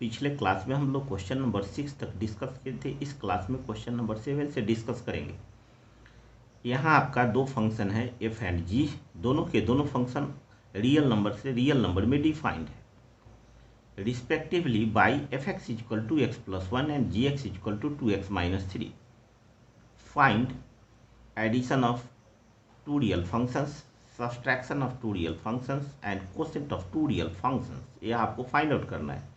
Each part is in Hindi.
पिछले क्लास में हम लोग क्वेश्चन नंबर 6 तक डिस्कस किए थे। इस क्लास में क्वेश्चन नंबर 7 से डिस्कस करेंगे। यहाँ आपका दो फंक्शन है एफ एंड जी, दोनों के दोनों फंक्शन रियल नंबर से रियल नंबर में डिफाइंड है respectively by f x equal to x plus 1 and g x equal to 2x minus 3। Find addition of two real functions, subtraction of two real functions and quotient of two real functions. यह आपको फाइंड आउट करना है।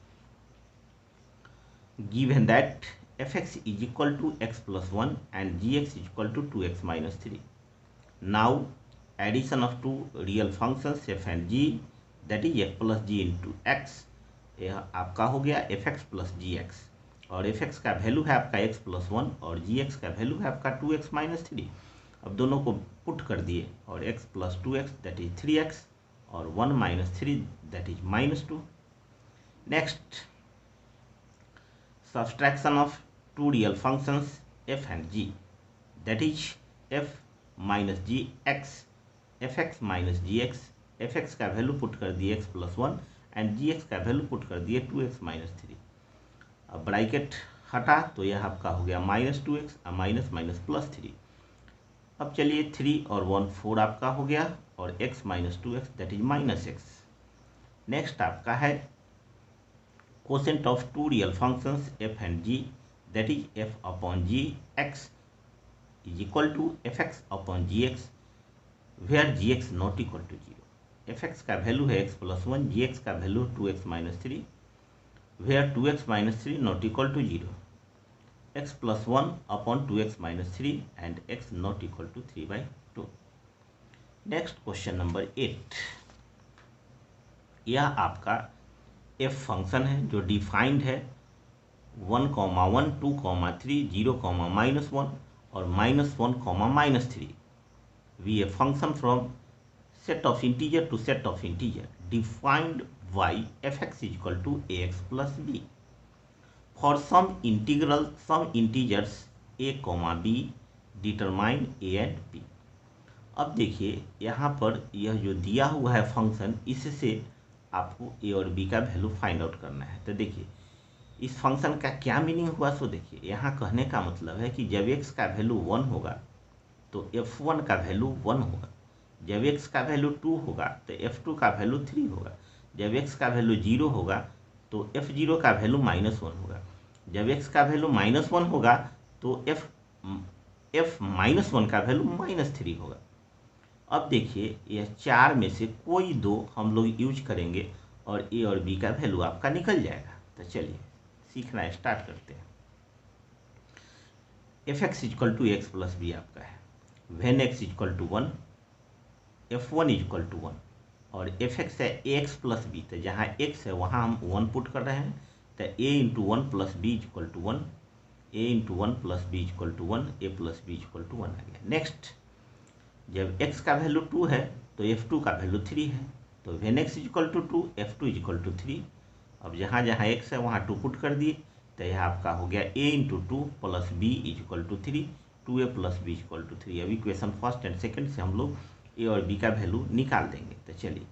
Given that fx is equal to x plus 1 and gx is equal to 2x minus 3. Now addition of two real functions f and g, that is f plus g into x, यह आपका हो गया fx plus gx, और fx का वैल्यू है आपका x plus 1 और gx का वैल्यू है आपका 2x minus 3। अब दोनों को पुट कर दिए और x plus 2x that is 3x और 1 minus 3 that is minus 2। Next subtraction of two real functions f and g, that is f minus gx, fx minus gx, fx का वैल्यू पुट कर दिए x plus 1 एंड gx का वैल्यू पुट कर दिए 2x minus 3। अब ब्रैकेट हटा तो यह आपका हो गया minus 2x minus minus plus 3। अब चलिए 3 और 1 4 आपका हो गया और x minus 2x that is minus x। Next आपका है quotient of two real functions f and g, that is f upon gx is equal to fx upon gx where gx not equal to 0। fx का वैल्यू है x plus 1, gx का value 2x minus 3 where 2x minus 3 not equal to 0। x plus 1 upon 2x minus 3 and x not equal to 3 by 2। Next question number 8। यह आपका f फंक्शन है जो डिफाइंड है 1, 1, 2, 3, 0, -1 और -1, -3। Be a function from set of integer to set of integer defined by f x equal to a x plus b for some integers a, b determine a and b। अब देखिए यहाँ पर यह जो दिया हुआ है फंक्शन, इससे आपको a और b का वैल्यू फाइंड आउट करना है। तो देखिए इस फंक्शन का क्या मीनिंग हुआ, सो देखिए यहाँ कहने का मतलब है कि जब x का वैल्यू 1 होगा तो f1 का वैल्यू 1 होगा, जब x का वैल्यू 2 होगा तो f2 का वैल्यू 3 होगा, जब x का वैल्यू 0 होगा तो f0 का वैल्यू -1 होगा, जब x का वैल्यू -1 होगा तो f -1 का वैल्यू -3 होगा। अब देखिए यह चार में से कोई दो हम लोग यूज करेंगे और a और b का वैल्यू आपका निकल जाएगा। तो चलिए सीखना स्टार्ट करते हैं। F x equal to x plus b आपका है, when x equal to 1, f1 equal to 1 और एफ एक्स है ए एक्स प्लस बी। तो जहाँ x है वहाँ हम 1 पुट कर रहे हैं, तो a into 1 plus b equal to 1, a into 1 plus b equal to 1, a plus b equal to 1 आ गया। नेक्स्ट जब x का वैल्यू 2 है तो f2 का वैल्यू 3 है, तो when x equal to 2, f2 equal to 3। अब जहाँ जहाँ x है वहाँ 2 पुट कर दिए, तो यह आपका हो गया a into 2 plus b equal to 3, 2a plus b equal to 3। अब इक्वेशन फर्स्ट एंड सेकंड से हम लोग a और b का वैल्यू निकाल देंगे। तो चलिए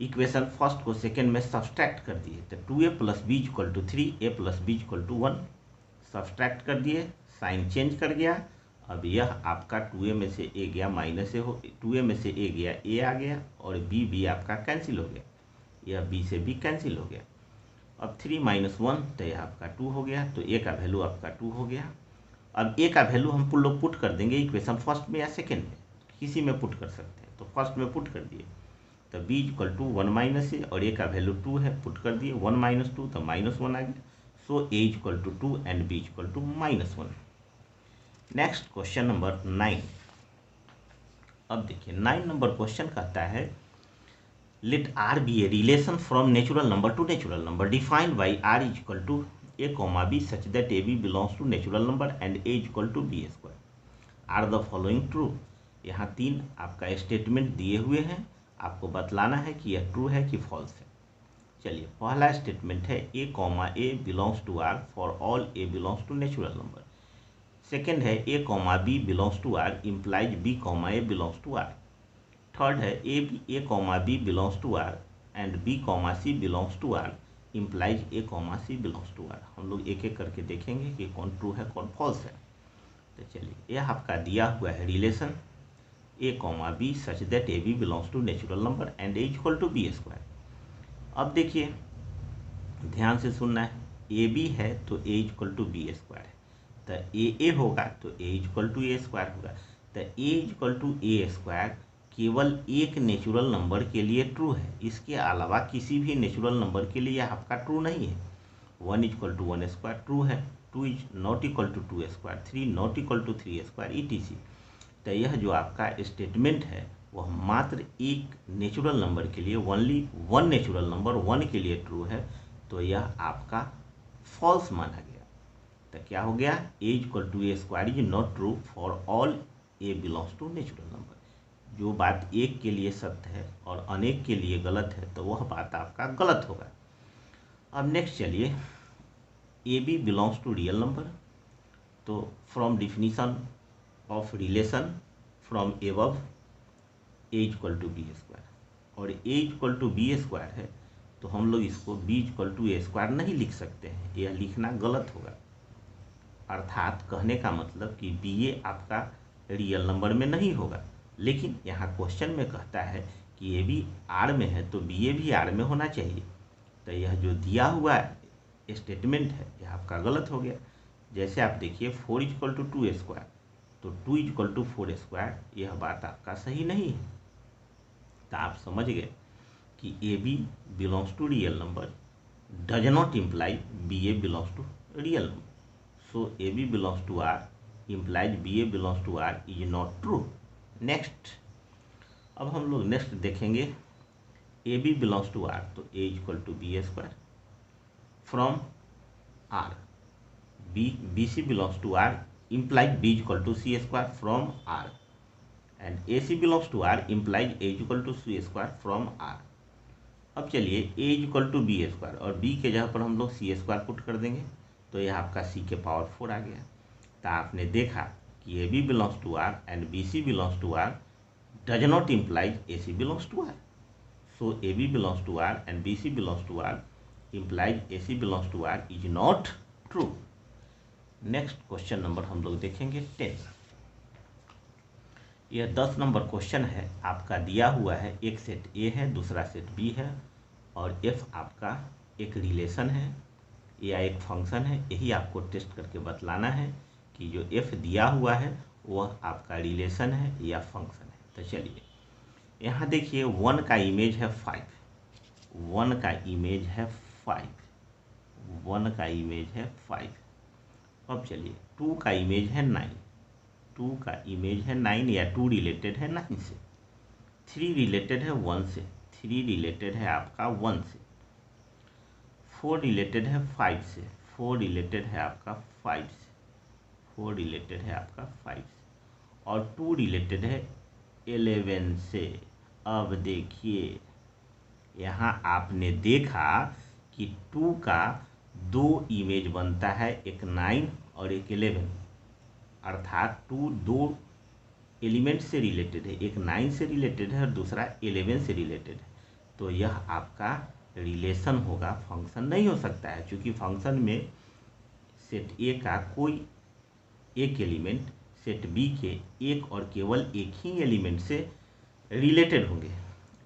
इक्वेशन फर्स्ट को सेकंड में सब्सट्रैक्ट कर दिए, तो 2a plus b equal to 3, a plus b equal to 1 subtract कर दिए, साइन चेंज कर गया। अब यह आपका 2a में से a गया माइनस a हो, 2a में से a गया a आ गया और b आपका कैंसिल हो गया, यह b से b कैंसिल हो गया। अब 3 - 1 तो यह आपका 2 हो गया, तो a का वैल्यू आपका 2 हो गया। अब a का वैल्यू हम लोग पुट कर देंगे इक्वेशन फर्स्ट में या सेकेंड में, किसी में पुट कर सकते हैं। तो फर्स्ट में पुट कर दिए, तो b इक्वल टू 1 - a और a का वैल्यू 2 है, पुट कर दिए 1 - 2 तो -1 आ गया। So a equal to 2 and b equal to -1। Next question number 9। अब देखिए 9 नंबर क्वेश्चन कहता है let r be a relation from natural number to natural number defined by r is equal to a, b such that a b belongs to natural number and a is equal to b square. Are the following true. यहाँ 3 आपका स्टेटमेंट दिए हुए हैं, आपको बतलाना है कि यह ट्रू है कि फॉल्स है। चलिए पहला स्टेटमेंट है a, belongs to r for all a belongs to natural number. Second है a, b belongs to r implies b, a belongs to r। Third है a, b belongs to r and b, c belongs to r implies a comma c belongs to r. हम लोग एक एक करके देखेंगे कि कौन ट्रू है कौन फॉल्स है। तो चलिए, यह आपका दिया हुआ है relation a comma b such that a b belongs to natural number and a equal to b square. अब देखिए, ध्यान से सुनना है, ए बी है तो a equal to b square है, तो ए होगा तो a equal to a square होगा। तो a equal to a square केवल एक नेचुरल नंबर के लिए ट्रू है, इसके अलावा किसी भी नेचुरल नंबर के लिए आपका ट्रू नहीं है। 1 इक्वल टू 1 स्क्वायर ट्रू है, 2 is not equal to 2 square, 3 not equal to 3 square ETC। तो यह जो आपका स्टेटमेंट है वह मात्र एक नेचुरल नंबर के लिए, ओनली वन नेचुरल नंबर 1 के लिए ट्रू है, तो यह आपका फॉल्स माना गया। तो क्या हो गया, a equal to a square is not true for all a belongs to natural number. जो बात एक के लिए सत्य है और अनेक के लिए गलत है, तो वह बात आपका गलत होगा। अब नेक्स्ट चलिए, a b belongs to real number. तो from definition of relation from above a equal to b square, और a equal to b square है तो हम लोग इसको b equal to a square नहीं लिख सकते हैं, यह लिखना गलत होगा। अर्थात कहने का मतलब कि बी ए आपका रियल नंबर में नहीं होगा, लेकिन यहाँ क्वेश्चन में कहता है कि ए बी आर में है तो बी ए भी आर में होना चाहिए। तो यह जो दिया हुआ स्टेटमेंट है यह आपका गलत हो गया। जैसे आप देखिए 4 इक्वल टू 2 स्क्वायर, तो 2 इक्वल टू 4 स्क्वायर, यह बात आपका सही नहीं है। तो आप समझ गए कि a b belongs to real number does not imply b a belongs to real number. So a b belongs to are implies b a belongs to are is not true. Next, अब हम लोग नेक्स्ट देखेंगे, a b belongs to R, तो a equal to b square from R, b c belongs to are implies b equal to c square from R, and a c belongs to are implies a equal to c square from r. अब चलिए, a equal to b square और बी के जगह पर हम लोग सी स्क्वायर पुट कर देंगे, तो यह आपका सी के पावर 4 आ गया। तो आपने देखा कि a b belongs to r and b c belongs to r does not implies a c belongs to r. सो a b belongs to r and b c belongs to are implies a c belongs to are is not true. Next question number हम लोग देखेंगे 10। यह 10 नंबर क्वेश्चन है, आपका दिया हुआ है एक सेट ए है, दूसरा सेट बी है, और एफ आपका एक रिलेशन है या एक फंक्शन है। यही आपको टेस्ट करके बतलाना है कि जो एफ दिया हुआ है वह आपका रिलेशन है या फंक्शन है। तो चलिए, यहाँ देखिए 1 का इमेज है 5, 1 का इमेज है 5, 1 का इमेज है 5। अब चलिए, 2 का इमेज है 9, 2 का इमेज है 9 या 2 रिलेटेड है 9 से, 3 रिलेटेड है 1 से, 3 रिलेटेड है आपका 1 से, 4 रिलेटेड है 5 से, 4 रिलेटेड है आपका 5 से, 4 रिलेटेड है आपका 5 से, और 2 रिलेटेड है 11 से। अब देखिए, यहाँ आपने देखा कि 2 का 2 इमेज बनता है, एक 9 और एक 11, अर्थात 2 दो एलिमेंट से रिलेटेड है, एक 9 से रिलेटेड है और दूसरा 11 से रिलेटेड है। तो यह आपका रिलेशन होगा, फंक्शन नहीं हो सकता है, क्योंकि फंक्शन में सेट ए का कोई एक एलिमेंट सेट बी के एक और केवल एक ही एलिमेंट से रिलेटेड होंगे।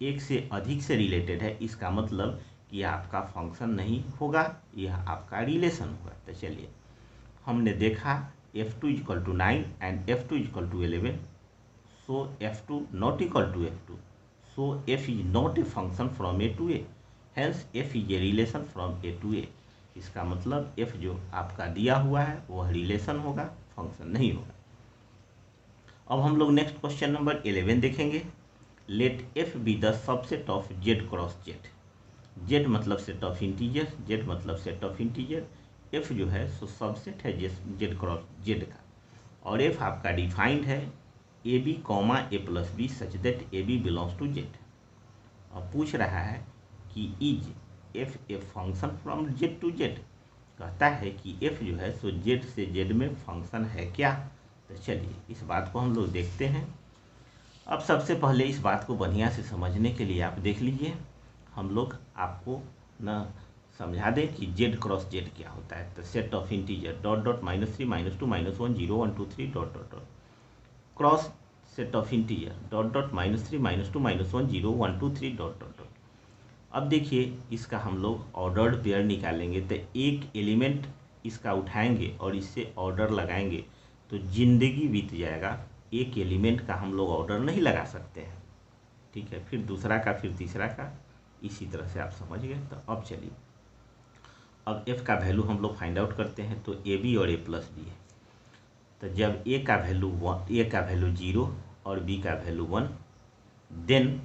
एक से अधिक से रिलेटेड है, इसका मतलब कि यह आपका फंक्शन नहीं होगा, यह आपका रिलेशन होगा। तो चलिए, हमने देखा f2 equal to 9 and f2 equal to 11, so f2 not equal to f2, so f is not a function from A to A, hence f is a relation from A to A. इसका मतलब f जो आपका दिया हुआ है वह रिलेशन होगा, फंक्शन नहीं होगा। अब हम लोग नेक्स्ट क्वेश्चन नंबर 11 देखेंगे। Let f be the subset of z cross z। z मतलब सेट ऑफ इंटीजर, z मतलब सेट ऑफ इंटीजर, f जो है सो सबसेट है z क्रॉस z का, और f आपका डिफाइंड है a b comma a plus b such that a b belongs to z। अब पूछ रहा है कि is f a function from z to z, कहता है कि f जो है सो z से z में फंक्शन है क्या। तो चलिए, इस बात को हम लोग देखते हैं। अब सबसे पहले इस बात को बढ़िया से समझने के लिए आप देख लीजिए, हम लोग आपको न समझा दें कि जेड क्रॉस जेड क्या होता है। तो set of integer dot dot -3 -2 -1 0 1 2 3 dot dot dot cross set of integer dot dot -3 -2 -1 0 1 2 3 dot dot dot. अब देखिए इसका हम लोग ऑर्डर्ड पेयर निकालेंगे। तो एक एलिमेंट इसका उठाएंगे और इससे ऑर्डर लगाएंगे तो जिंदगी बीत जाएगा। एक एलिमेंट का हम लोग ऑर्डर नहीं लगा सकते हैं, ठीक है। फिर दूसरा का, फिर तीसरा का, इसी तरह से आप समझ गए। तो अब चलिए, अब f का वैल्यू हम लोग फाइंड आउट करते हैं। तो ए बी और a प्लस बी है। तो जब a का वैल्यू 0 और b का वैल्यू 1, देन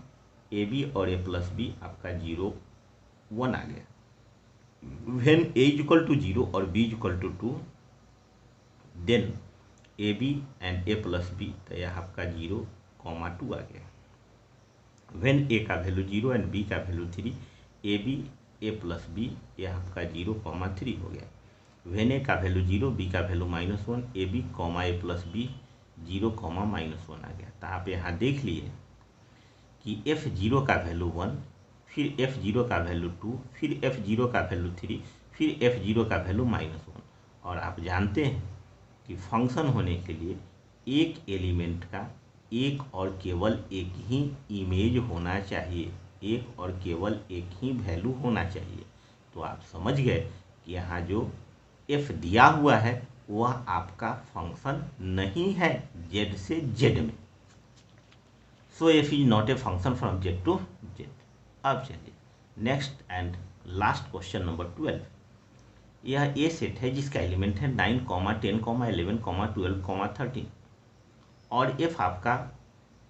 ए बी और a प्लस बी आपका 0 1 आ गया। व्हेन a इक्वल टू 0 और b equal to 2, then a b and a plus b, तो यह आपका 0,2 आ गया। व्हेन a का वैल्यू 0 एंड b का value 3, a b a plus b, यह आपका 0,3 हो गया। व्हेन a का वैल्यू 0, b का value -1, a b a plus b 0,-1 आ गया। तो आप यहाँ देख लिए कि f0 का वैल्यू 1, फिर f0 का वैल्यू 2, फिर f0 का वैल्यू 3, फिर f0 का वैल्यू -1। और आप जानते हैं कि फंक्शन होने के लिए एक एलिमेंट का एक और केवल एक ही इमेज होना चाहिए, एक और केवल एक ही वैल्यू होना चाहिए। तो आप समझ गए कि यहाँ जो f दिया हुआ है वह आपका फंक्शन नहीं है z से z में। So f is not a function from z to z। अब चलिए next and last question number 12। यह ए सेट है जिसका एलिमेंट है 9, 10, 11, 12, 13 और f आपका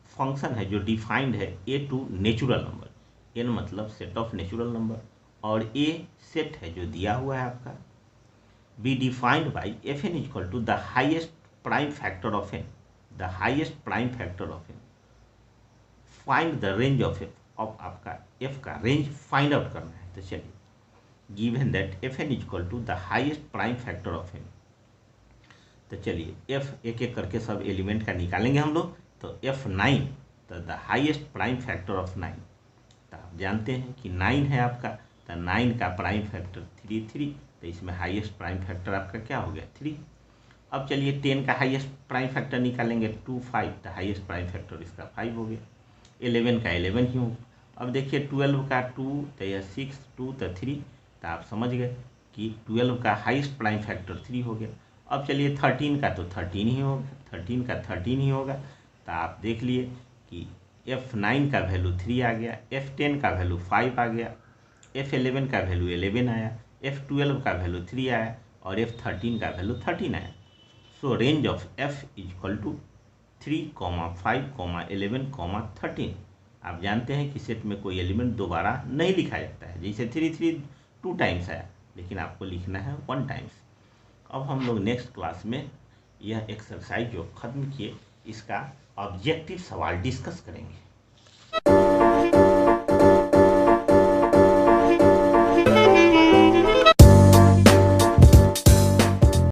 फंक्शन है जो डिफाइंड है a to natural number, n मतलब सेट ऑफ नेचुरल नंबर, और ए सेट है जो दिया हुआ है आपका। Be defined by f n equal to the highest prime factor of n, the highest prime factor of n. Find the range of f, of आपका एफ का रेंज फाइंड आउट करना है। तो चलिए, given that f n equal to the highest prime factor of N. तो चलिए एफ एक एक करके सब एलिमेंट का निकालेंगे हम लोग। तो f9, तो the highest prime factor of 9। तो आप जानते हैं कि 9 है आपका, तो 9 का प्राइम फैक्टर 3, तो इसमें हाईएस्ट प्राइम फैक्टर आपका क्या हो गया 3। अब चलिए 10 का हाईएस्ट प्राइम फैक्टर निकालेंगे 2, 5, तो हाईएस्ट प्राइम फैक्टर इसका 5 हो गया। 11 का 11 ही होगा। अब देखिए 12 का 2, तो यह 6, 2 तो 3, तो आप समझ गए कि 12 का हाईएस्ट प्राइम फैक्टर 3 हो गया। अब चलिए 13 का तो 13 ही होगा, 13 का 13 ही होगा। तो आप देख लिए कि f9 का वैल्यू 3 आ गया, f10 का वैल्यू 5 आ गया, f11 का वैल्यू 11 आया, f12 का वैल्यू 3 आया और f13 का वैल्यू 13 आया। So range of f equal to 3, 5, 11, 13। आप जानते हैं कि सेट में कोई एलिमेंट दोबारा नहीं लिखा जाता है। जैसे 3 2 टाइम्स आया, लेकिन आपको लिखना है 1 टाइम्स। अब हम लोग नेक्स्ट क्लास में यह एक्सरसाइज जो ख़त्म किए इसका ऑब्जेक्टिव सवाल डिस्कस करेंगे।